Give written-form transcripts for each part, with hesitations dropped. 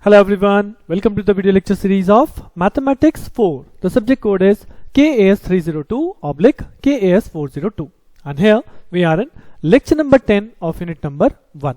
Hello everyone, welcome to the video lecture series of Mathematics 4. The subject code is KAS302/KAS402 and here we are in lecture number 10 of unit number 1.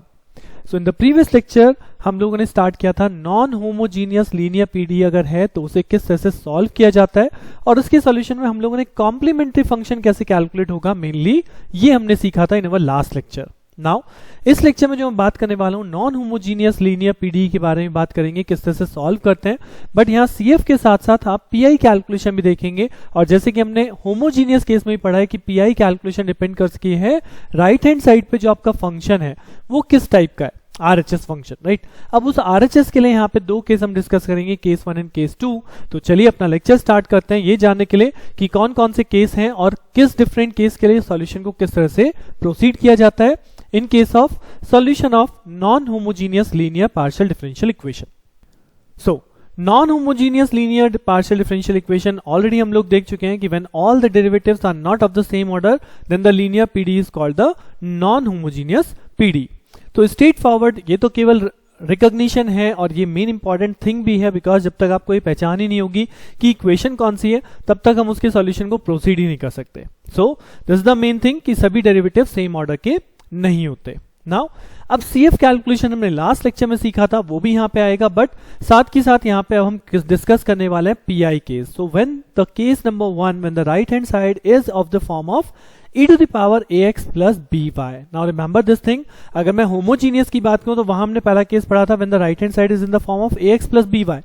So in the previous lecture हम लोगों ने start किया था non homogeneous linear PD अगर है तो उसे किस तरह से सॉल्व किया जाता है और उसके सॉल्यूशन में हम लोगों ने कॉम्प्लीमेंट्री फंक्शन कैसे कैलकुलेट होगा मेनली ये हमने सीखा था इन अवर लास्ट लेक्चर. नाउ इस लेक्चर में जो मैं बात करने वाला हूं नॉन होमोजीनियस लीनियर पीडी के बारे में बात करेंगे, किस तरह से सॉल्व करते हैं. बट यहाँ सीएफ के साथ साथ आप पीआई कैलकुलेशन भी देखेंगे और जैसे कि हमने होमोजीनियस केस में ही पढ़ा है कि पीआई कैलकुलेशन डिपेंड करती है राइट हैंड साइड पे जो आपका फंक्शन है वो किस टाइप का है, आरएचएस फंक्शन, राइट. अब उस आरएचएस के लिए यहाँ पे दो केस हम डिस्कस करेंगे, केस 1 एंड केस 2. तो चलिए अपना लेक्चर स्टार्ट करते हैं ये जानने के लिए कि कौन कौन से केस हैं और किस डिफरेंट केस के लिए सॉल्यूशन को किस तरह से प्रोसीड किया जाता है in case of solution of non-homogeneous linear partial differential equation. So non-homogeneous linear partial differential equation already हम लोग देख चुके हैं कि when all the derivatives are not of the same order then the linear PD is called the non-homogeneous PD. तो straight forward ये तो केवल रिकॉग्निशन है और ये मेन इंपॉर्टेंट थिंग भी है बिकॉज जब तक आपको ये पहचान ही नहीं होगी कि इक्वेशन कौन सी है तब तक हम उसके सॉल्यूशन को प्रोसीड ही नहीं कर सकते. सो this is the main thing कि सभी डेरिवेटिव सेम ऑर्डर के नहीं होते. नाउ अब सीएफ कैलकुलेशन हमने लास्ट लेक्चर में सीखा था वो भी यहाँ पे आएगा बट साथ के साथ यहाँ पे अब हम डिस्कस करने वाले हैं pi case. So when the case number 1 when the right hand side is of the form of e to the power ax plus by. Now remember this thing, अगर मैं होमोजीनियस की बात करूं तो वहां हमने पहला केस पढ़ा था when the right hand side is in the form of ax plus by.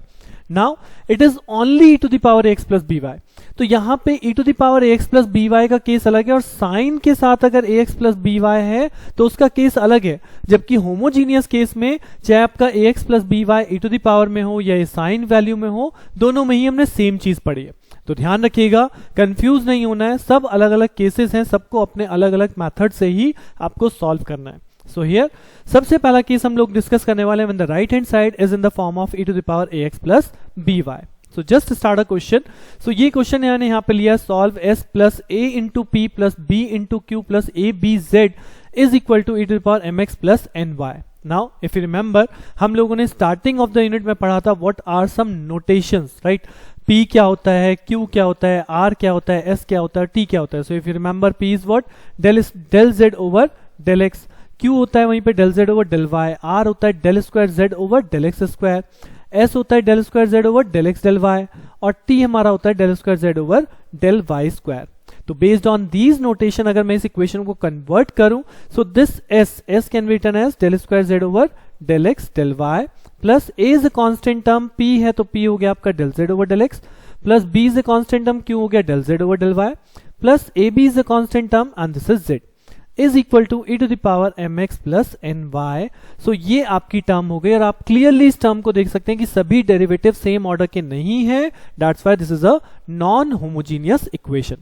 Now it is only e to the power ax plus by. तो यहाँ पे e to the power ax plus by का case अलग है और sign के साथ अगर ax plus by है तो उसका केस अलग है, जबकि होमोजीनियस केस में चाहे आपका ax plus by e to the power में हो या साइन वैल्यू में हो दोनों में ही हमने सेम चीज पढ़ी है. तो ध्यान रखिएगा, कंफ्यूज नहीं होना है, सब अलग अलग केसेस हैं, सबको अपने अलग अलग मेथड से ही आपको सॉल्व करना है. सो हियर सबसे पहला केस हम लोग डिस्कस करने वाले हैं when the right hand side is in the form of e to the power ax plus by. So just start a question. So ये क्वेश्चन यानी यहाँ पे लिया solve s plus a into p plus b into q plus a b z is equal to e to the power mx plus ny. Now if you remember हम लोगों ने starting of the unit में पढ़ा था what are some notations, right. P क्या होता है, Q क्या होता है, R क्या होता है, S क्या होता है, T क्या होता है. So if you remember P is what del z over del x, Q होता है वहीं पे del z over del y, R होता है del square z over del x square, S होता है del square z over del x del y और T हमारा होता है del square z over del y square. तो बेस्ड ऑन दीज नोटेशन अगर मैं इस इक्वेशन को कन्वर्ट करूं so this S can be written as del square z over del x del y plus a is a constant term, p है तो p हो गया आपका del z over del x plus b is a constant term, q हो गया del z over del y plus ab is a constant term and this is z is equal to e to the power mx plus ny. So ये आपकी term हो गई और आप clearly इस term को देख सकते हैं कि सभी डेरिवेटिव सेम ऑर्डर के नहीं है. That's why this is a non homogeneous equation,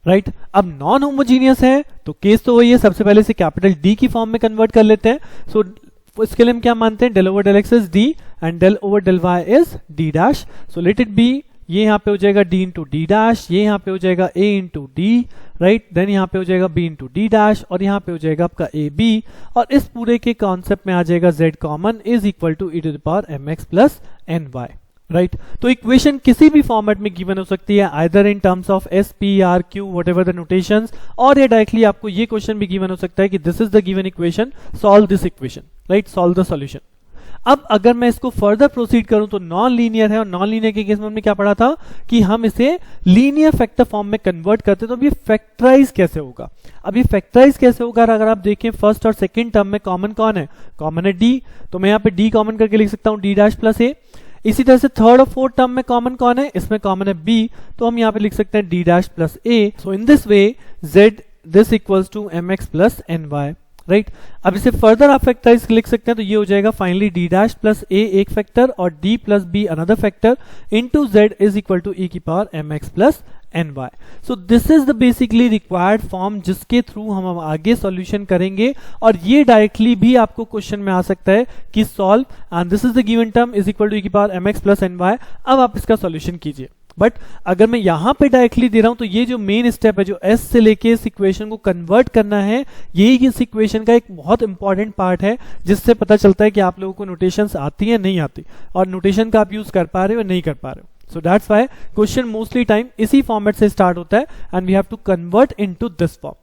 right. अब नॉन होमोजीनियस है तो केस तो वही है, सबसे पहले से कैपिटल D की फॉर्म में कन्वर्ट कर लेते हैं. सो इसके लिए हम क्या मानते हैं, del over del X is D and del over del y is D dash. So let it be, ये यहाँ पे हो जाएगा D इंटू D डैश, ये यहाँ पे हो जाएगा A into D, right. Then यहाँ पे हो जाएगा B इंटू D डैश और यहाँ पे हो जाएगा आपका AB और इस पूरे के कॉन्सेप्ट में आ जाएगा Z common is equal to e to the power mx plus ny, right. तो इक्वेशन किसी भी फॉर्मेट में गिवन हो सकती है, either in terms of s p r q whatever the notations, और ये डायरेक्टली आपको ये क्वेश्चन भी गिवन हो सकता है कि this is the given equation, solve this equation, right, solve the solution. अब अगर मैं इसको फर्दर प्रोसीड करूं तो नॉन लीनियर है और नॉन लीनियर के केस में हमने क्या पढ़ा था कि हम इसे लीनियर फैक्टर फॉर्म में कन्वर्ट करते तो अब ये फैक्टराइज कैसे होगा. अब ये फैक्टराइज कैसे होगा, अगर आप देखें फर्स्ट और सेकंड टर्म में कॉमन कौन है, कॉमन है D, तो मैं यहाँ पे D कॉमन करके लिख सकता हूँ D डैश प्लस A. इसी तरह से थर्ड और फोर्थ टर्म में कॉमन कौन है, इसमें कॉमन है B, तो हम यहाँ पे लिख सकते हैं D dash plus A. So in this way Z this equals to mx plus ny, right. अब इसे फर्दर आप फैक्टराइज लिख सकते हैं तो ये हो जाएगा finally D dash plus A एक फैक्टर और D plus B another factor into Z is equal to e की power mx plus ny. So this is the basically required form जिसके थ्रू हम आगे सॉल्यूशन करेंगे और ये डायरेक्टली भी आपको क्वेश्चन में आ सकता है कि solve and this is the given term is equal to e की पावर mx प्लस ny. अब आप इसका सॉल्यूशन कीजिए. बट अगर मैं यहां पे डायरेक्टली दे रहा हूं तो ये जो मेन स्टेप है जो s से लेके इस इक्वेशन को कन्वर्ट करना है, यही इस इक्वेशन का एक बहुत इंपॉर्टेंट पार्ट है, जिससे पता चलता है कि आप लोगों को नोटेशंस आती है नहीं आती, और नोटेशन का आप यूज कर पा रहे हो या नहीं कर पा रहे हो। So that's why question mostly time इसी फॉर्मेट से स्टार्ट होता है, and we have to convert into this form.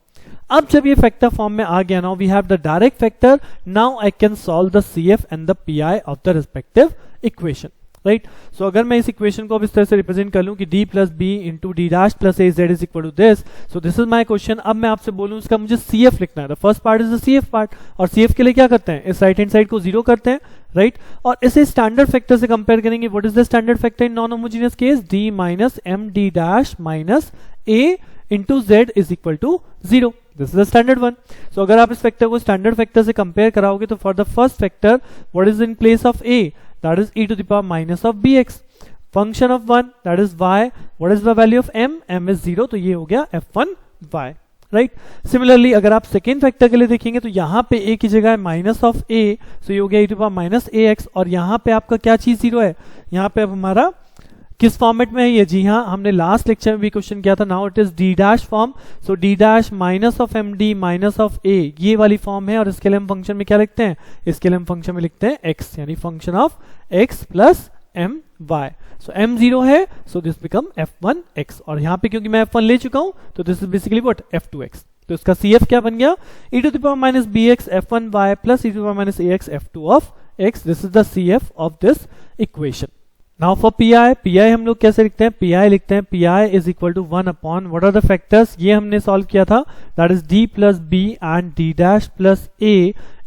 अब जब ये फैक्टर फॉर्म में आ गया, now we have the direct factor, now I can solve the CF and the PI of the respective equation, right. So अगर मैं इस equation को अब इस तरह से रिप्रेजेंट कर लूं कि d plus B into D dash plus A Z is equal to this, so this is my question. अब मैं आपसे बोलूं इसका मुझे CF लिखना है, the first part is the CF part, और CF के लिए क्या करते हैं, इस राइट हैंड साइड को 0 करते हैं, राइट, और इसे स्टैंडर्ड फैक्टर से कंपेयर करेंगे। What is the standard factor in non homogeneous case, d minus M D dash minus a into Z is equal to 0, this is the standard one. So अगर आप इस factor को standard factor से compare कराओगे तो for the first factor what is in place of a, that is e to the power minus of bx, function of 1 that is y, what is the value of m is 0, तो ये हो गया f1y, right. Similarly अगर आप second factor के लिए देखेंगे तो यहाँ पे a की जगह है माइनस ऑफ a, सो ये हो गया e to power minus ax, और यहाँ पे आपका क्या चीज 0 है, यहाँ पे अब हमारा किस फॉर्मेट में है ये, जी हाँ, हमने लास्ट लेक्चर में भी क्वेश्चन किया था, now it is d dash form, so d dash minus of md minus of a, ये वाली फॉर्म है, और इसके लिए हम फंक्शन में क्या लिखते हैं, इसके लिए हम फंक्शन में लिखते हैं x, यानी function of x plus my, so m 0 है, सो दिस बिकम f1x, और यहाँ पे क्योंकि मैं f1 ले चुका हूं तो this is basically what, f2x, तो इसका CF क्या बन गया, e to the power minus bx f1y plus e to the power minus ax f2 of x, this is the CF of this equation. Now for PI हम लोग कैसे लिखते हैं, PI लिखते हैं PI is equal to 1 upon what are the factors, ये हमने solve किया था, that is d plus b and d dash plus a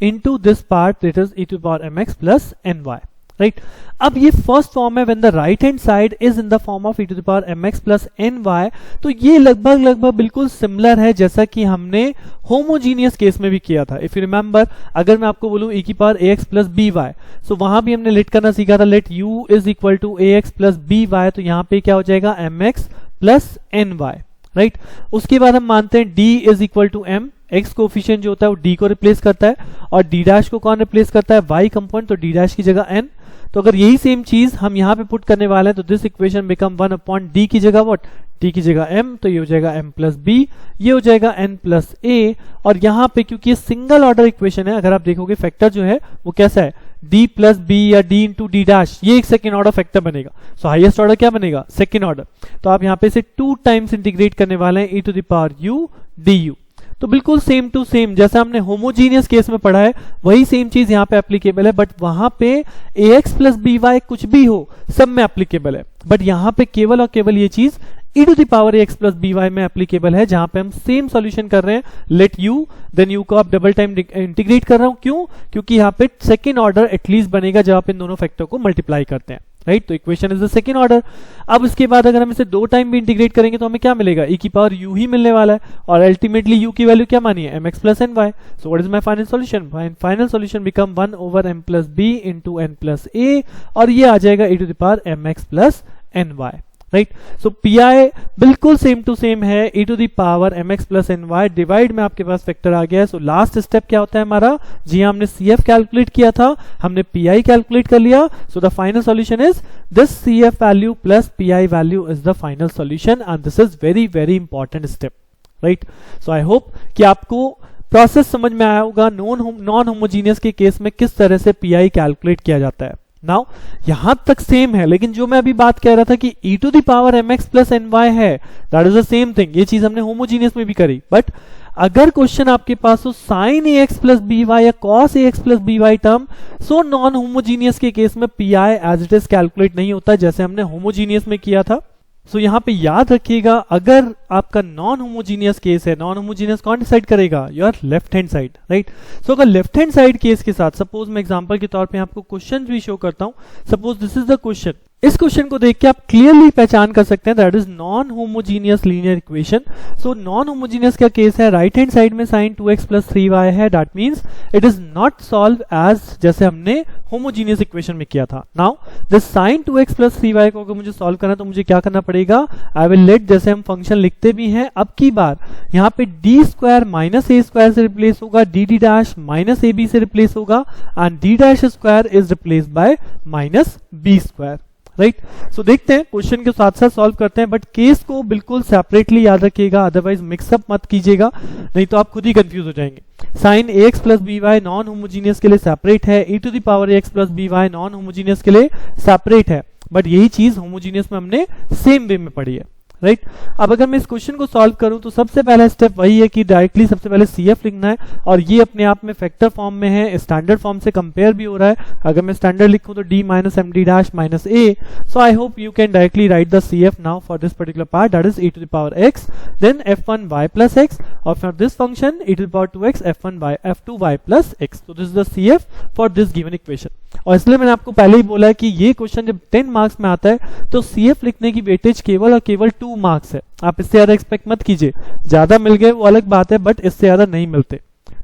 into this part that is e to power mx plus ny, right. अब ये first form है when the right hand side is in the form of e to the power mx plus ny, तो ये लगभग बिल्कुल similar है जैसा कि हमने होमोजीनियस केस में भी किया था। इफ यू रिमेंबर, अगर मैं आपको बोलूं e की power ax plus by, so वहां भी हमने लेट करना सीखा था, let u is equal to ax plus by, तो यहाँ पे क्या हो जाएगा mx प्लस ny, राइट। उसके बाद हम मानते हैं d is equal to m, x coefficient जो होता है वो d को रिप्लेस करता है, और d डैश को कौन रिप्लेस करता है, y कंपोनेंट, तो d डैश की जगह n, तो अगर यही सेम चीज हम यहाँ पे पुट करने वाले हैं तो this equation become 1 upon d की जगह व्हाट, d की जगह m, तो ये हो जाएगा m प्लस b, ये हो जाएगा n प्लस a, और यहाँ पे क्योंकि ये सिंगल ऑर्डर इक्वेशन है, अगर आप देखोगे फैक्टर जो है वो कैसा है, d प्लस b या d इंटू डी डैश, ये एक सेकेंड ऑर्डर फैक्टर बनेगा, सो हाईएस्ट ऑर्डर क्या बनेगा, सेकेंड ऑर्डर, तो आप यहाँ पे इसे 2 टाइम्स इंटीग्रेट करने वाले हैं e to the power u du, तो बिल्कुल सेम टू सेम जैसा हमने होमोजीनियस केस में पढ़ा है वही सेम चीज यहाँ पे एप्लीकेबल है, बट वहां पे ax प्लस by कुछ भी हो सब में एप्लीकेबल है, बट यहाँ पे केवल और केवल ये चीज e to the power ax plus by में एप्लीकेबल है, जहां पे हम सेम सॉल्यूशन कर रहे हैं, लेट u, देन u को आप डबल टाइम इंटीग्रेट कर रहा हूं, क्यों, क्योंकि यहाँ पे सेकेंड ऑर्डर एटलीस्ट बनेगा जब आप इन दोनों फैक्टर को मल्टीप्लाई करते हैं, राइट, तो equation is the second order. अब इसके बाद अगर हम इसे 2 टाइम भी इंटीग्रेट करेंगे तो हमें क्या मिलेगा, e की पावर u ही मिलने वाला है, और अल्टीमेटली u की वैल्यू क्या मानी है, mx plus ny, so what is my final solution, final solution become 1 over m plus b into n plus a, और ये आ जाएगा e to the power mx plus ny, right. So PI बिल्कुल same to same है, e to the power mx plus ny, divide में आपके पास factor आ गया है, सो लास्ट स्टेप क्या होता है हमारा, जी हाँ, हमने CF कैलकुलेट किया था, हमने PI कैलकुलेट कर लिया, so the final solution is this CF value plus PI value is the final solution, and this is very very important step, right. So I hope कि आपको प्रोसेस समझ में आया होगा नॉन होमोजीनियस के case में किस तरह से PI कैलकुलेट किया जाता है। नाउ यहां तक सेम है, लेकिन जो मैं अभी बात कह रहा था कि e to the power mx plus ny है, that is the same thing, ये चीज हमने होमोजीनियस में भी करी, बट अगर क्वेश्चन आपके पास हो साइन ax प्लस by या cos ax plus by term, so non homogeneous के केस में PI as it is calculate नहीं होता जैसे हमने होमोजीनियस में किया था। सो यहाँ पे याद रखिएगा, अगर आपका नॉन होमोजीनियस केस है, नॉन होमोजीनियस कौन डिसाइड करेगा, your left hand side, right. So अगर लेफ्ट हैंड साइड केस के साथ सपोज मैं एग्जांपल के तौर पे आपको क्वेश्चन भी शो करता हूं, suppose this is the question, इस क्वेश्चन को देख के आप क्लियरली पहचान कर सकते हैं that is non homogeneous linear equation. So non homogeneous का केस है, राइट हैंड साइड में sin 2x प्लस 3y है, that means it is not solve as जैसे हमने होमोजीनियस इक्वेशन में किया था। Now this sin 2x plus 3y को अगर मुझे सॉल्व करना है तो मुझे क्या करना पड़ेगा, आई विल लेट, जैसे हम फंक्शन लिखते भी हैं, अब की बार यहाँ पे d square minus a square से रिप्लेस होगा, dd डैश माइनस ab से रिप्लेस होगा, and d dash square is replace by minus b square, right. So देखते हैं, क्वेश्चन के साथ साथ सॉल्व करते हैं, बट केस को बिल्कुल सेपरेटली याद रखिएगा, अदरवाइज मिक्सअप मत कीजिएगा, नहीं तो आप खुद ही कंफ्यूज हो जाएंगे। Sine ax plus B Y non homogeneous के लिए सेपरेट है, e to the power ax plus B Y non homogeneous के लिए सेपरेट है, बट यही चीज होमोजीनियस में हमने सेम वे में पढ़ी है, राइट। अब अगर मैं इस क्वेश्चन को सॉल्व करूं तो सबसे पहला स्टेप वही है कि डायरेक्टली सबसे पहले CF लिखना है, और ये अपने आप में फैक्टर फॉर्म में है, स्टैंडर्ड फॉर्म से कंपेयर भी हो रहा है। अगर मैं स्टैंडर्ड लिखूं तो d minus M D dash minus A, so I hope you can directly write the CF now for this particular part, that is e to the power x then f1y plus x, और for this function e to the power 2x f1y f2y plus x। तो this is the CF for this given equation. और इसलिए मैंने आपको पहले ही बोला है कि ये क्वेश्चन जब 10 मार्क्स में आता है तो CF लिखने की वेटेज केवल और केवल 2 मार्क्स है, आप इससे ज्यादा एक्सपेक्ट मत कीजिए। ज्यादा मिल गए वो अलग बात है, बट इससे ज्यादा नहीं मिलते।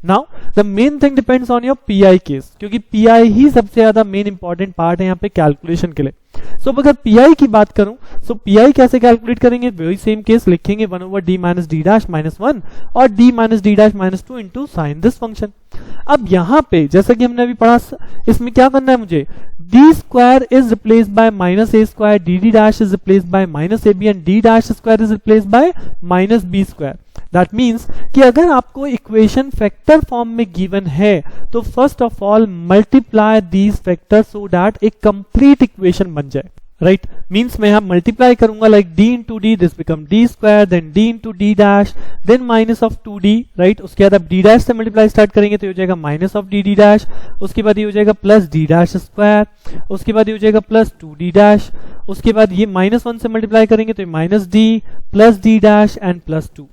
Now the main thing depends on your PI case, क्योंकि PI ही सबसे ज्यादा मेन इंपॉर्टेंट पार्ट है यहाँ पे कैलकुलेशन के लिए। सो अगर PI की बात करूं, सो PI कैसे कैलकुलेट करेंगे, वही सेम केस लिखेंगे 1 over d minus D dash minus 1 और d minus D dash minus 2 into sine this function. अब यहाँ पे जैसा कि हमने अभी पढ़ा, इसमें क्या करना है मुझे, d square is replaced by minus A square, dd dash is replaced by minus ab and d dash square is replaced by minus b square. That means कि अगर आपको इक्वेशन फैक्टर फॉर्म में गिवन है तो first of all multiply these factor so that एक complete equation बन जाए, right. Means मैं यहां मल्टीप्लाई करूंगा like d into D, this become d square, then d into D dash, देन माइनस ऑफ 2d, राइट। उसके बाद आप d डैश से मल्टीप्लाई स्टार्ट करेंगे तो ये हो जाएगा माइनस ऑफ dd डैश, उसके बाद ये हो जाएगा प्लस d डैश स्क्वायर, उसके बाद ये हो जाएगा प्लस 2d डैश, उसके बाद ये माइनस 1 से मल्टीप्लाई करेंगे तो ये minus d plus d dash and plus 2।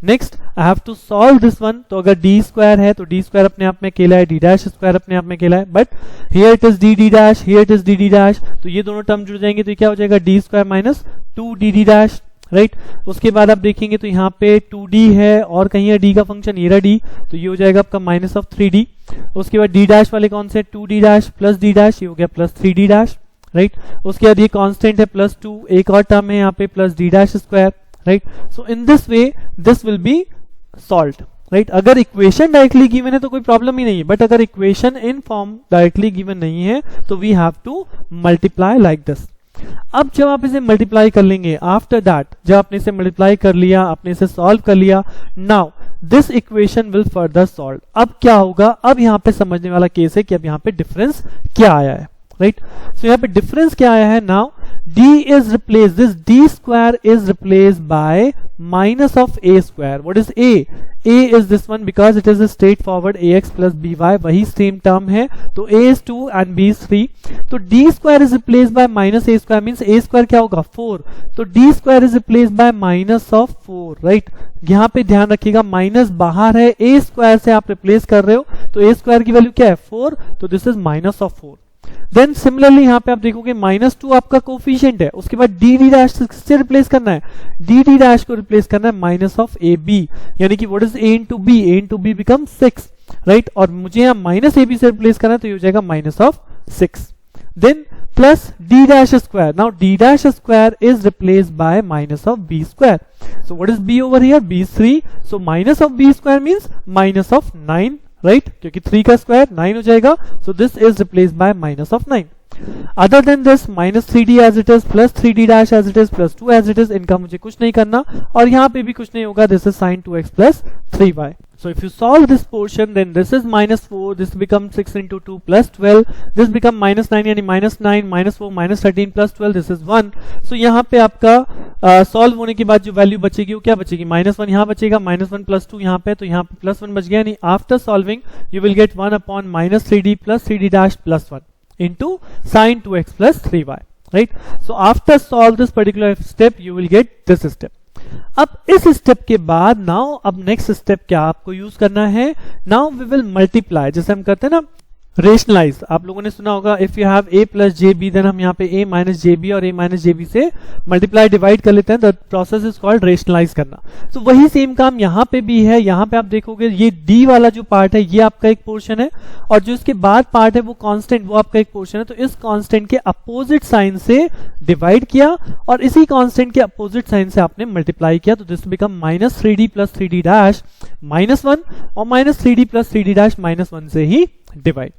Next I have to solve this one, तो अगर d स्क्वायर है तो d स्क्वायर अपने आप में अकेला है, d डैश स्क्वायर अपने आप में अकेला है, but here it is d dash, here it is d dash, तो ये दोनों टर्म जुड़ जाएंगे तो ये क्या हो जाएगा d square minus 2d dash, right. उसके बाद आप देखेंगे तो यहाँ पे 2d है और कहीं है d का फंक्शन, ये रहा d, तो ये हो जाएगा आपका माइनस ऑफ 3d। उसके बाद d डैश वाले कौन से, 2d dash plus d dash, ये हो गया प्लस 3d डैश, राइट। उसके बाद ये कांस्टेंट है प्लस 2, एक और टर्म है यहाँ पे plus d dash square, right. So in this way this will be solved, right. अगर इक्वेशन डायरेक्टली गिवन है तो कोई प्रॉब्लम ही नहीं है, बट अगर equation in form directly given नहीं है तो we have to multiply like this. अब जब आप इसे मल्टीप्लाई कर लेंगे, आफ्टर दैट जब आपने इसे मल्टीप्लाई कर लिया, आपने इसे सॉल्व कर लिया, now this equation will further solve. अब क्या होगा, अब यहाँ पे समझने वाला केस है कि अब यहाँ पे डिफरेंस क्या आया है, राइट। सो यहाँ पे डिफरेंस क्या आया है, now d is replaced, this d square is replaced by minus of a square. What is a? A is this one because it is a straightforward ax plus by, वही same term है, तो a is 2 and b is 3, तो d square is replaced by minus a square means a square क्या होगा 4, तो d square is replaced by minus of 4, right। यहाँ पे ध्यान रखिएगा माइनस बाहर है, a square से आप रिप्लेस कर रहे हो, तो a square की वैल्यू क्या है 4, तो this is minus of 4। Then similarly यहाँ पे आप देखोगे -2 आपका कोफिशिएंट है, उसके बाद डी डैश से रिप्लेस करना है, डी डैश को रिप्लेस करना है माइनस ऑफ ए बी, यानी कि what is a into B become 6, right. और मुझे यहाँ माइनस ए बी से रिप्लेस करना है तो ये हो जाएगा minus of 6, then plus D dash square, now D dash square is replaced by minus of B square, so what is B over here, B 3, so minus of B square means minus of 9, right, क्योंकि 3 का square 9 हो जाएगा, सो this is replaced by minus of 9। Other than this minus 3d as it is, plus 3d dash as it is, plus 2 as it is, इनका मुझे कुछ नहीं करना, और यहाँ पे भी कुछ नहीं होगा, this is sin 2x plus 3y। So if you solve this portion, then this is -4, this become 6 into 2 plus 12, this become -9 यानी -9, -4, -13 plus 12, this is 1। So यहाँ पे आपका सॉल्व होने के बाद जो वैल्यू बचेगी वो क्या बचेगी, -1 यहाँ बचेगा, -1 plus 2 यहाँ पे, तो यहाँ पे +1 बच गया, यानी after solving you will get 1 upon -3d plus 3d dash plus 1 into sin 2x plus 3y, right? So after solve this particular step, you will get this step। अब इस स्टेप के बाद नाउ अब नेक्स्ट स्टेप क्या आपको use करना है, now we will multiply, जैसे हम करते हैं ना रेशनलाइज, आप लोगों ने सुना होगा if you have a plus J B then हम यहाँ पे a माइनस जे बी और a माइनस जे बी से मल्टीप्लाई डिवाइड कर लेते हैं, the process is called rationalize करना। तो वही सेम काम यहाँ पे भी है, यहाँ पे आप देखोगे ये d वाला जो पार्ट है ये आपका एक पोर्शन है, और जो इसके बाद पार्ट है वो कांस्टेंट, वो आपका एक पोर्शन है, तो इस कांस्टेंट के अपोजिट साइन से डिवाइड किया और इसी कांस्टेंट के अपोजिट साइन से आपने मल्टीप्लाई किया, तो this become -3d plus 3d dash -1 और -3d प्लस 3d डैश -1 से ही डिवाइड।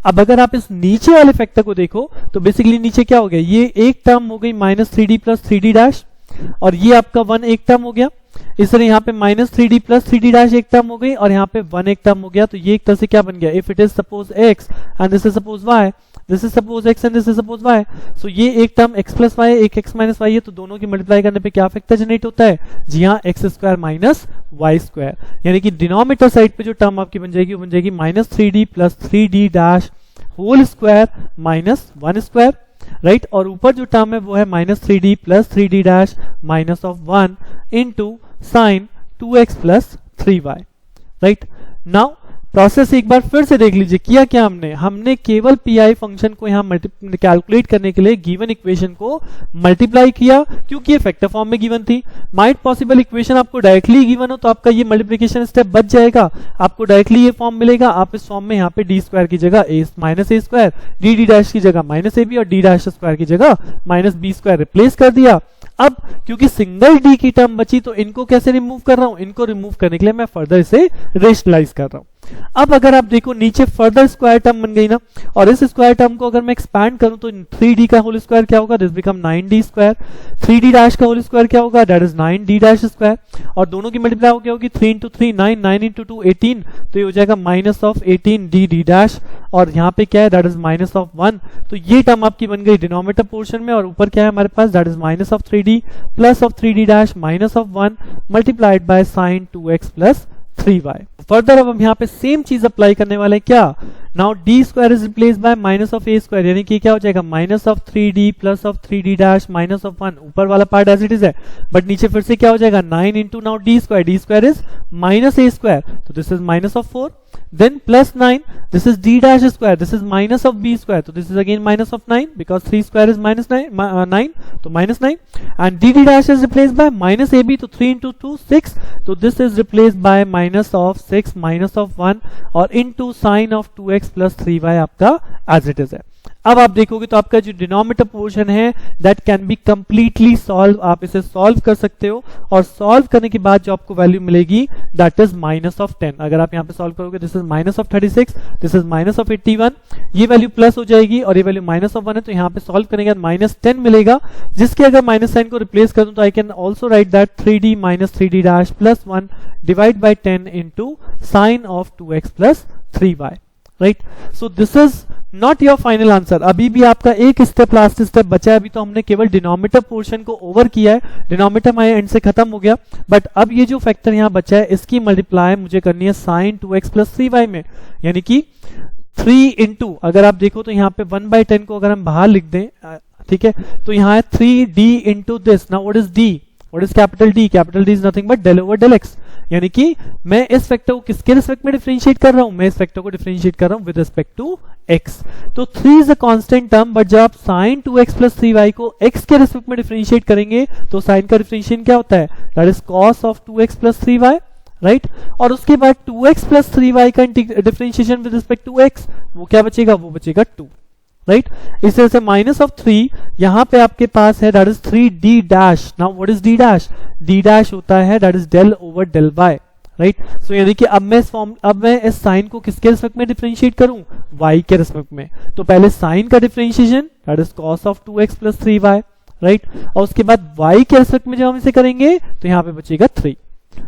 अब अगर आप इस नीचे वाले फैक्टर को देखो तो बेसिकली नीचे क्या हो गया, ये एक टर्म हो गई minus 3d plus 3d dash, और ये आपका 1 एक टर्म हो गया। इस तरह यहाँ पे minus 3d plus 3d dash एक टर्म हो गई, और यहाँ पे 1 एक टर्म हो गया। तो ये एक तरह से क्या बन गया, if it is suppose x and this is suppose y, this is suppose x and this is suppose y, सो ये एक टर्म x प्लस y एक x माइनस y है, तो दोनों की मल्टीप्लाई करने पे क्या फैक्टर जनरेट होता है, जी हाँ, X square minus Y square, यानी कि डिनोमिनेटर साइड पे जो टर्म आपकी बन जाएगी वो बन जाएगी minus 3d plus 3d dash whole square minus 1 square, right. और ऊपर जो टर्म है वो है minus 3d plus 3d dash minus of 1 into sine 2x plus 3y, right. Now process एक बार फिर से देख लीजिए, किया क्या हमने केवल पीआई फंक्शन को यहाँ कैलकुलेट करने के लिए गिवन इक्वेशन को मल्टीप्लाई किया, क्योंकि ये फैक्टर फॉर्म में गिवन थी। माइट पॉसिबल इक्वेशन आपको डायरेक्टली गिवन हो तो आपका ये मल्टीप्लिकेशन स्टेप बच जाएगा, आपको डायरेक्टली ये फॉर्म मिलेगा। आप इस फॉर्म में यहाँ पे डी स्क्वायर की जगह ए minus A square, D dash की जगह माइनस ए बी और डी डैश स्क्वायर की जगह माइनस बी स्क्वायर रिप्लेस कर दिया। अब क्योंकि सिंगल डी की टर्म बची तो इनको कैसे रिमूव कर रहा हूं, इनको रिमूव करने के लिए मैं फर्दर इसे रेशनलाइज कर रहा हूं। अब अगर आप देखो नीचे फर्दर स्क्वायर टर्म बन गई ना, और इस स्क्वायर टर्म को अगर मैं एक्सपैंड करूं तो 3d का होल स्क्वायर क्या होगा, this become 9d square, 3d dash का होल स्क्वायर क्या होगा, that is 9d dash square, और दोनों की मल्टीप्लाई हो क्या होगी, 3 इंटू 3 9, 9 इंटू 2 18, तो ये हो जाएगा माइनस ऑफ 18d डैश, और यहाँ पे क्या है, दैट इज माइनस ऑफ 1। तो ये टर्म आपकी बन गई डिनोमिनेटर पोर्शन में, और ऊपर क्या है हमारे पास, that is minus of 3d plus of 3d dash minus of 1 multiplied by sine 2x plus 3y। Further अब हम यहाँ पे सेम चीज अप्लाई करने वाले हैं, क्या, now D square is replace by minus of A square, यानी कि क्या हो जाएगा, minus of 3d plus of 3d dash minus of 1, ऊपर वाला पार्ट एज इट इज है, बट नीचे फिर से क्या हो जाएगा 9 into now D square is minus A square, तो this is minus of 4, then plus 9, this is d dash square, this is minus of b square, so this is again minus of 9 because 3 square is minus 9, so minus 9, and d dash is replaced by minus ab, तो 3 into 2 6, so this is replaced by minus of 6 minus of 1 और into sin of 2x plus 3y आपका as it is है। अब आप देखोगे तो आपका जो डिनोमिनेटर पोर्शन है that can be completely solve, आप इसे सॉल्व कर सकते हो, और सॉल्व करने के बाद जो आपको वैल्यू मिलेगी दैट इज माइनस ऑफ 10। अगर आप यहाँ पे सॉल्व करोगे this is minus of 36, this is minus of 81, ये वैल्यू प्लस हो जाएगी और ये वैल्यू माइनस ऑफ 1 है, तो यहाँ पे सॉल्व करने के बाद माइनस 10 मिलेगा, जिसके अगर माइनस साइन को रिप्लेस कर दूं तो I can also right that 3d minus 3d dash plus 1 divide by 10 into sine of 2x plus 3y, right. So this is not your final answer, अभी भी आपका एक स्टेप लास्ट स्टेप बचा है। अभी तो हमने केवल डिनोमिनेटर पोर्शन को ओवर किया है, डिनोमिनेटर हमारे एंड से खत्म हो गया, बट अब ये जो फैक्टर यहाँ बचा है इसकी मल्टीप्लाई मुझे करनी है साइन 2x प्लस 3y में, यानी कि 3 इंटू, अगर आप देखो तो यहाँ पे 1/10 को अगर हम बाहर लिख दें, ठीक है, तो यहाँ है 3d into this, now what is d, what is capital D, capital D is nothing but del over del x, यानी कि मैं इस फैक्टर को किसके रिस्पेक्ट में डिफरेंशिएट कर रहा हूं, मैं इस फैक्टर को डिफरेंशिएट कर रहा हूं विद रिस्पेक्ट टू x। तो 3 is a constant term, but जब आप sin 2x प्लस 3y को x के रिस्पेक्ट में डिफरेंशिएट करेंगे तो साइन का डिफरेंशिएशन क्या होता है, that is cos of 2x plus 3y, right. और उसके बाद 2x प्लस 3y का differentiation with respect to x, वो क्या बचेगा, वो बचेगा 2, राइट। इस तरह से माइनस ऑफ 3 यहां पे आपके पास है, that is 3d dash, now what is d dash, d dash होता है that is del over del y, right. So यानी कि अब मैं इस साइन को किसके रिस्पेक्ट में डिफरेंशिएट करूं, y के रिस्पेक्ट में, तो पहले साइन का differentiation that is cos of 2x plus 3y, right, और उसके बाद y के रिस्पेक्ट में जब हम इसे करेंगे तो यहां पे बचेगा 3,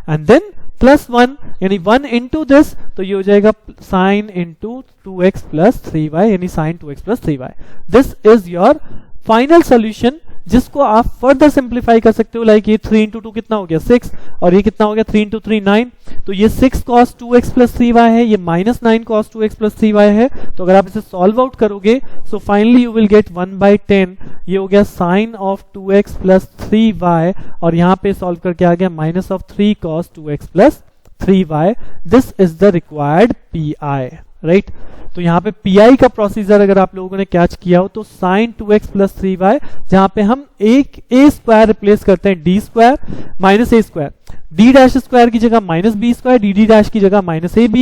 एंड देन प्लस 1 यानी 1 इंटू दिस, तो ये हो जाएगा sine into 2x plus 3y, यानी sine 2x plus 3y। This is your final solution, जिसको आप फर्दर सिंप्लीफाई कर सकते हो, लाइक ये 3 इंटू 2 कितना हो गया 6, और ये कितना हो गया 3 इंटू 3 9, तो ये 6 cos 2x प्लस 3y है, ये minus 9 cos 2x plus 3y है। तो अगर आप इसे सॉल्व आउट करोगे so finally you will get 1/10, ये हो गया sign of 2x plus 3y, और यहाँ पे सॉल्व करके आ गया minus of 3 cos 2x plus 3y। This is the required PI, right. तो यहाँ पे PI का प्रोसीजर अगर आप लोगों ने कैच किया हो तो साइन 2x प्लस 3y, जहां पे हम एक a स्क्वायर रिप्लेस करते हैं d square minus a square, d dash square की जगह minus b square, dd dash की जगह माइनस ab,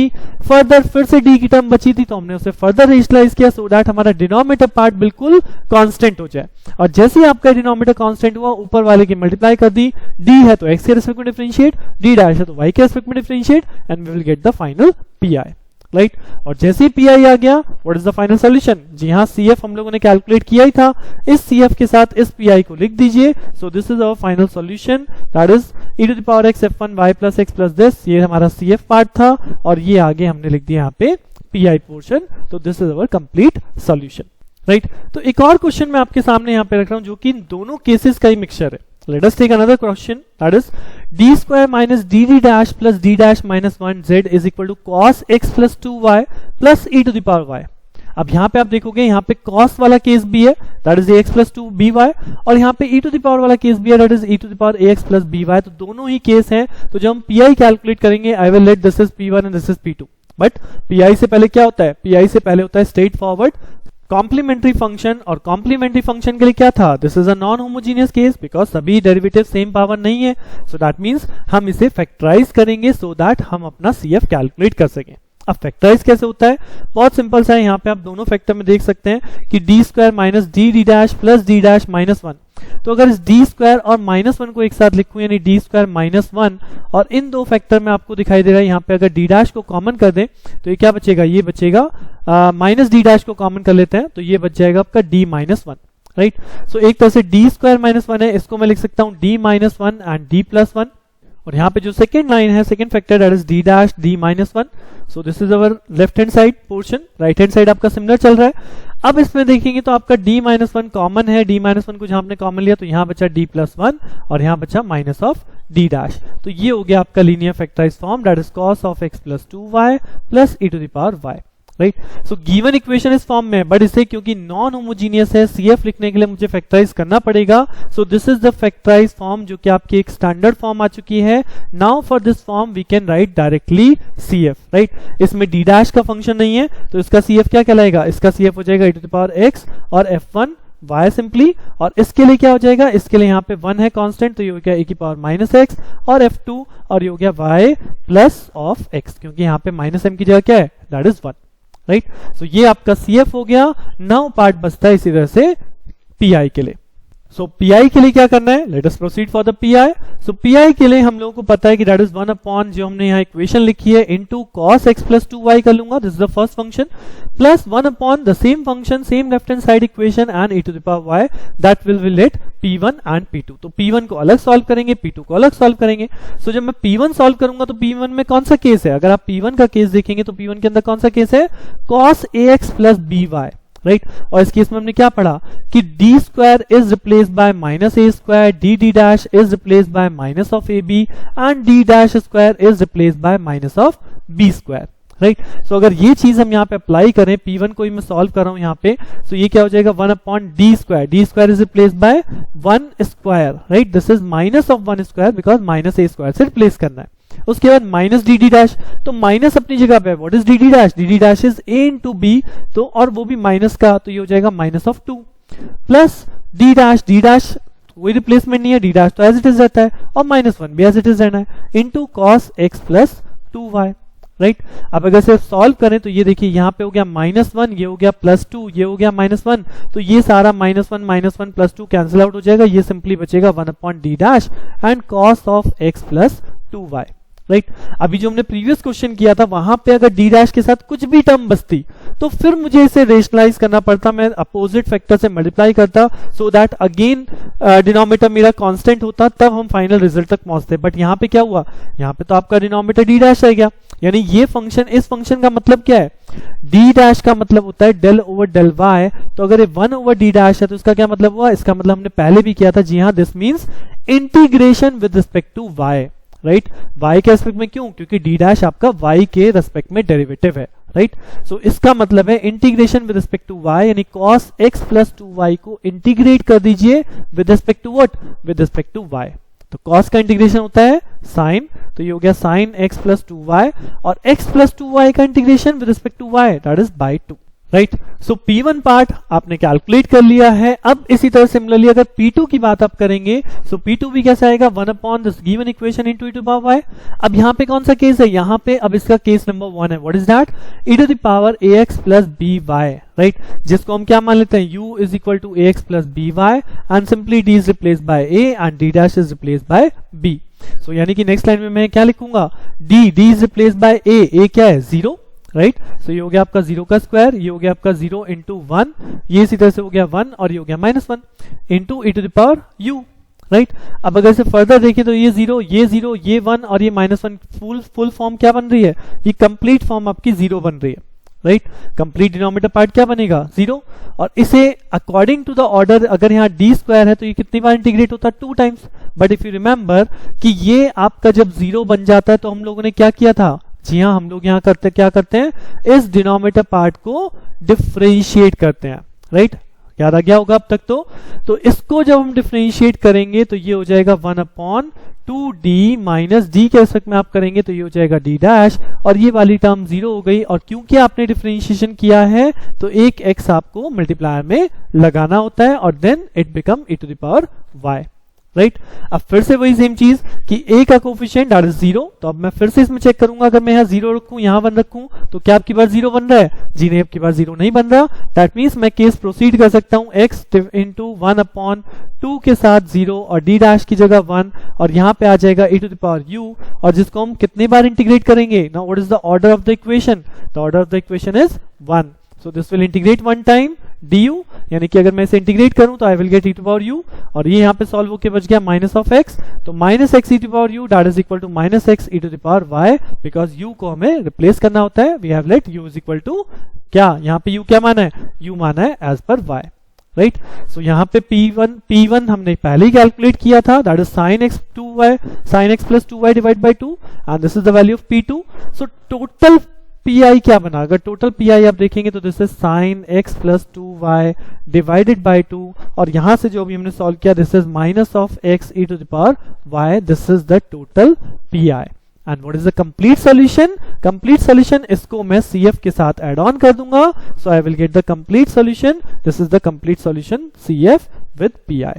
फर्दर फिर से d की टर्म बची थी तो हमने उसे फर्दर रेशनलाइज किया सो दैट हमारा डिनोमिनेटर पार्ट बिल्कुल कांस्टेंट हो जाए, और जैसे ही आपका डिनोमिनेटर कांस्टेंट हुआ ऊपर वाले की मल्टीप्लाई कर दी, d है तो x के रिस्पेक्ट में डिफरेंशिएट, d डैश है तो y के रिस्पेक्ट में differentiate, and we will get the final PI। Right और जैसे ही पी आई आ गया what is the final solution, जी हाँ सी एफ हम लोगों ने कैलकुलेट किया ही था, इस सी एफ के साथ इस पी आई को लिख दीजिए। So this is our final solution, that is e to the power x f1y plus x plus this, ये हमारा सी एफ पार्ट था और ये आगे हमने लिख दिया यहाँ पे पी आई पोर्शन। तो this is our complete solution, right. तो एक और क्वेश्चन मैं आपके सामने यहाँ पे रख रहा हूँ जो कि इन दोनों केसेस का ही मिक्सचर है। Let us take another question, that is d square minus dd dash plus d dash minus 1z is equal to cos x plus 2y plus e to the power y। अब यहाँ पे आप देखोगे यहाँ पे cos वाला case भी है, that is ax plus 2by, और यहाँ पे e to the power वाला केस भी है, that is e to the power ax plus by। तो दोनों ही केस हैं। तो जब हम pi कैलकुलेट करेंगे, I will let this is p1 and this is p2, but pi से पहले क्या होता है, pi से पहले होता है स्ट्रेट फॉरवर्ड कॉम्प्लीमेंट्री फंक्शन, और कॉम्प्लीमेंट्री फंक्शन के लिए क्या था, this is a non homogeneous case because सभी डेरिवेटिव सेम पावर नहीं है। सो दैट मींस हम इसे फैक्टराइज करेंगे सो दैट हम अपना सीएफ कैलकुलेट कर सकें। अब फैक्टराइज कैसे होता है, बहुत सिंपल सा है। यहाँ पे आप दोनों फैक्टर में देख सकते हैं कि D square minus D D dash plus D dash minus 1। तो अगर इस डी स्क्वायर और माइनस 1 को एक साथ लिखूं यानी डी स्क्वायर माइनस 1, और इन दो फैक्टर में आपको दिखाई दे रहा है यहाँ पे अगर डी डैश को कॉमन कर दें तो ये क्या बचेगा, ये बचेगा माइनस डी डैश को कॉमन कर लेते हैं तो ये बच जाएगा आपका डी माइनस 1, राइट। सो एक तरह से डी स्क्वायर माइनस 1 है, इसको मैं लिख सकता हूँ D minus 1 and D plus 1, और यहाँ पे जो सेकेंड लाइन है, second factor, that is D dash D minus 1। So this is our left hand side portion, right hand side आपका सिमिलर चल रहा है। अब इसमें देखेंगे तो आपका d माइनस 1 कॉमन है, d माइनस 1 को जहां आपने कॉमन लिया तो यहाँ बचा d प्लस 1 और यहाँ बचा माइनस ऑफ d डैश। तो ये हो गया आपका linear factorize form, that is cos of x plus 2y plus e to the power y, right. So given equation इस फॉर्म में है, बट इसे क्योंकि नॉन होमोजीनियस है, सीएफ लिखने के लिए मुझे फैक्टराइज करना पड़ेगा। So this is the factorize form जो कि आपकी एक स्टैंडर्ड फॉर्म आ चुकी है। Now for this form we can write directly CF, right. इसमें डी डैश का फंक्शन नहीं है तो इसका सीएफ क्या कहलाएगा, इसका सीएफ हो जाएगा e to the power x और f1 y सिंपली, और इसके लिए क्या हो जाएगा, इसके लिए यहाँ पे 1 है कांस्टेंट तो ये हो गया e की पावर माइनस x और f2 और ये हो गया y प्लस ऑफ x, क्योंकि यहाँ पे माइनस m की जगह क्या है, दैट इज 1, राइट। सो ये आपका CF हो गया। नाउ पार्ट बचता है इसी तरह से PI के लिए। सो PI के लिए क्या करना है, let us proceed for the PI। So PI के लिए हम लोगों को पता है कि दैट इज 1 अपॉन जो हमने यहाँ इक्वेशन लिखी है into cos x plus 2y कर लूंगा, this is the first function, plus 1 upon the same function same left hand side equation and e to the power y, that will let P1 and P2। तो P1 को अलग solve करेंगे, P2 को अलग solve करेंगे। सो जब मैं P1 solve करूंगा तो P1 में कौन सा केस है, अगर आप P1 का केस देखेंगे तो P1 के अंदर कौन सा केस है, cos ax plus by, right. और इस केस में हमने क्या पढ़ा कि D square is replaced by minus A square, D D dash is replaced by minus of A B and D dash square is replaced by minus of B square, right. So अगर ये चीज हम यहाँ पे apply करें, P1 को ही मैं solve कर रहा हूं यहाँ पे, तो ये क्या हो जाएगा 1 upon D square is replaced by 1 square, right. This is minus of 1 square because minus A square से रिप्लेस करना है। उसके बाद माइनस डी डी डैश, तो माइनस अपनी जगह पे, what is D D dash, D D dash is A into B, तो और वो भी माइनस का, तो ये हो जाएगा minus of 2 plus D dash कोई रिप्लेसमेंट नहीं है, डी डैश तो एज इट इज रहता है और माइनस 1 भी एज इट इज रहना है, into cos x plus 2y, right. अब अगर सिर्फ सॉल्व करें तो ये देखिए यहाँ पे हो गया माइनस 1, ये हो गया प्लस 2, ये हो गया माइनस 1, तो ये सारा माइनस 1 प्लस 2 कैंसिल आउट हो जाएगा, ये सिंपली बचेगा 1 upon D dash and cos of x plus 2y, right. अभी जो हमने प्रीवियस क्वेश्चन किया था वहां पे अगर डी डैश के साथ कुछ भी टर्म बचती तो फिर मुझे इसे रेशनलाइज करना पड़ता, मैं अपोजिट फैक्टर से मल्टीप्लाई करता सो दैट अगेन डिनोमिनेटर मेरा कांस्टेंट होता, तब हम फाइनल रिजल्ट तक पहुंचते। बट यहाँ पे क्या हुआ, यहाँ पे तो आपका डिनोमिनेटर डी डैश रह गया, यानी ये फंक्शन, इस फंक्शन का मतलब क्या है, डी डैश का मतलब होता है डेल ओवर डेल वाई, तो अगर ये 1 ओवर डी डैश है तो इसका क्या मतलब हुआ, इसका मतलब हमने पहले भी किया था, जी हाँ, this means integration with respect to Y, right. y के रेस्पेक्ट में क्यों, क्योंकि d डैश आपका y के रेस्पेक्ट में डेरिवेटिव है, राइट। सो इसका मतलब है integration with respect to y, यानी cos x प्लस 2y को इंटीग्रेट कर दीजिए with respect to what, with respect to y। तो cos का इंटीग्रेशन होता है sin, तो ये हो गया sin x प्लस 2y, और x प्लस 2y का integration with respect to y, that is by 2, right. So P1 part आपने कैलकुलेट कर लिया है। अब इसी तरह सिमिलरली अगर P2 की बात आप करेंगे, सो P2 भी कैसा आएगा, 1 upon this given equation into e to power y। अब यहाँ पे कौन सा केस है, यहाँ पे अब इसका केस नंबर 1 है, what is that, e to the power ax plus by, right, जिसको हम क्या मान लेते हैं, u is equal to ax plus by and simply d is replaced by a and d dash is replaced by b। So यानी कि next line में मैं क्या लिखूंगा, d is replaced by a क्या है 0, राइट। सो ये हो गया आपका 0 का स्क्वायर, ये हो गया आपका 0 इंटू 1, ये इसी तरह से हो गया 1 और ये हो गया -1 into e to the power u, right. अब अगर से फर्दर देखें तो ये 0, ये 1 और ये -1 फुल फॉर्म क्या बन रही है, ये कंप्लीट फॉर्म आपकी 0 बन रही है, राइट। कंप्लीट डिनोमिनेटर पार्ट क्या बनेगा 0, और इसे अकॉर्डिंग टू द ऑर्डर अगर यहाँ d स्क्वायर है तो ये कितनी बार इंटीग्रेट होता है 2 times. But if you remember कि ये आपका जब 0 बन जाता है तो हम लोगों ने क्या किया था, जी हाँ, हम लोग यहाँ क्या करते हैं, इस डिनोमिनेटर पार्ट को डिफरेंशिएट करते हैं, राइट। याद आ गया होगा अब तक तो इसको जब हम डिफरेंशिएट करेंगे तो ये हो जाएगा 1/2d माइनस डी के शक में आप करेंगे तो ये हो जाएगा d डैश, और ये वाली टर्म 0 हो गई। और क्योंकि आपने डिफरेंशिएशन किया है तो एक x आपको मल्टीप्लायर में लगाना होता है और then it become e to the power y, right. अब फिर से वही सेम चीज कि a का कोफिशिएंट दैट इज 0, तो अब मैं फिर से इसमें चेक करूंगा, अगर मैं यहाँ 0 रखूं, यहाँ 1 रखूं तो क्या आपकी बार 0 बन रहा है, जी नहीं, आपकी बार 0 नहीं बन रहा। दैट मीन्स मैं केस प्रोसीड कर सकता हूं x इंटू 1/2 के साथ 0 और d डैश की जगह 1, और यहाँ पे आ जाएगा e to the power u, और जिसको हम कितने बार इंटीग्रेट करेंगे, now what is the order of the equation, the order of the equation is 1, so this will integrate 1 time du, यानी कि अगर मैं इसे इंटीग्रेट करूं तो I will get e to power u, और ये यहाँ पे सॉल्व होके बच गया माइनस ऑफ x, तो minus x e to power u that is equal to minus x e to the power y, because u को हमें रिप्लेस करना होता है। We have let u is equal to क्या, यहाँ पे u क्या माना है, u माना है एज पर y, राइट। सो यहाँ पे p1 हमने पहले ही कैलकुलेट किया था, that is sin x plus 2y divide by 2, and this is the value of p2। So total PI क्या बना, अगर टोटल PI आप देखेंगे तो this is sin x plus 2y divided by 2, और यहां से जो भी हमने सॉल्व किया this is minus of x e to the power y, this is the total PI। And what is the complete solution, complete solution इसको मैं CF के साथ ऐड ऑन कर दूंगा, so I will get the complete solution, this is the complete solution CF with PI,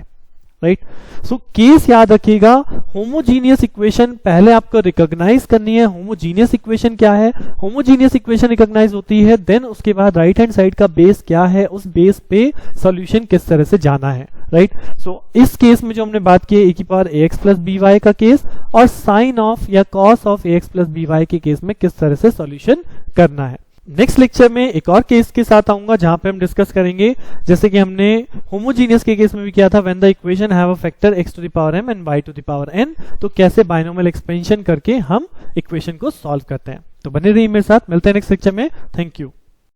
right. So case याद रखिएगा, homogeneous equation पहले आपको रिकॉग्नाइज करनी है। होमोजीनियस इक्वेशन क्या है, होमोजीनियस इक्वेशन रिकॉग्नाइज होती है, देन उसके बाद राइट हैंड साइड का बेस क्या है, उस बेस पे सॉल्यूशन किस तरह से जाना है, राइट। सो इस केस में जो हमने बात की है e की पावर ax प्लस by का केस, और साइन ऑफ या cos of ax plus by के केस में किस तरह से सॉल्यूशन करना है। नेक्स्ट लेक्चर में एक और केस के साथ आऊंगा जहां पे हम डिस्कस करेंगे, जैसे कि हमने होमोजीनियस के केस में भी किया था, when the equation have a factor x to the power m and y to the power n, तो कैसे बाइनोमियल एक्सपेंशन करके हम इक्वेशन को सॉल्व करते हैं। तो बने रहिए मेरे साथ, मिलते हैं नेक्स्ट लेक्चर में। Thank you.